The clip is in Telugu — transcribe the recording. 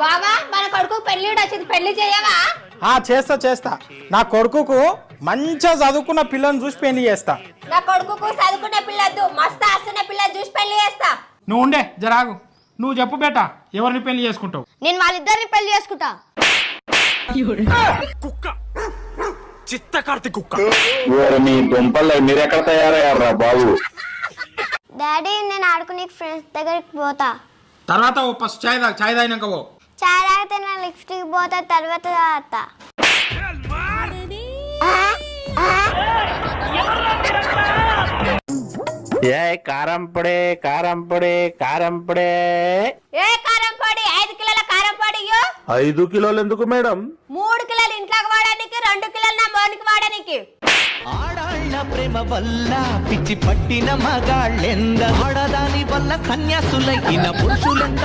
బావా మన కొడుకు పెళ్లి వచ్చింది, పెళ్లి చేయవా? చేస్తా. నా కొడుకుకు మంచిగా చదువుకున్న పిల్లని చూసి పెళ్లి చేస్తా. నా కొడుకుకు చదువుకున్న పిల్లద్దు, మస్తు ఆస్తున్న పిల్లని చూసి పెళ్లి చేస్తా. నువ్వు ఉండే జరాగు. నువ్వు చెప్పు బేటా, ఎవరిని పెళ్లి చేసుకుంటావు? నేను వాళ్ళిద్దరిని పెళ్లి చేసుకుంటా. కుక్క చిత్త కార్తి కుక్క. మీ దుంపల్లో మీరెక్కడ తయారయ్యారా బాబు? డాడీ నేను ఆడుకునే ఫ్రెండ్స్ దగ్గరికి పోతా. తర్వాత ఫస్ట్ చాయ్ తాగినాక పో. చాయ్ తాగితే నా లిప్స్టిక్ పోతా, తర్వాత తాగుతా. కారం పొడి ఏ కారం పొడి? 5 కిలోల కారం పొడి. 5 కిలోలు ఎందుకు మేడం? 3 కిలోలు ఇంట్లోకి వాడడానికి, 2 కిలోలు నా మోనికి వాడడానికి. ఆడాళ్ళ ప్రేమ వల్ల పిచ్చి పట్టిన మగాళ్ళెంద, ఆడదాని వల్ల సన్యాసులైన పురుషులెంత.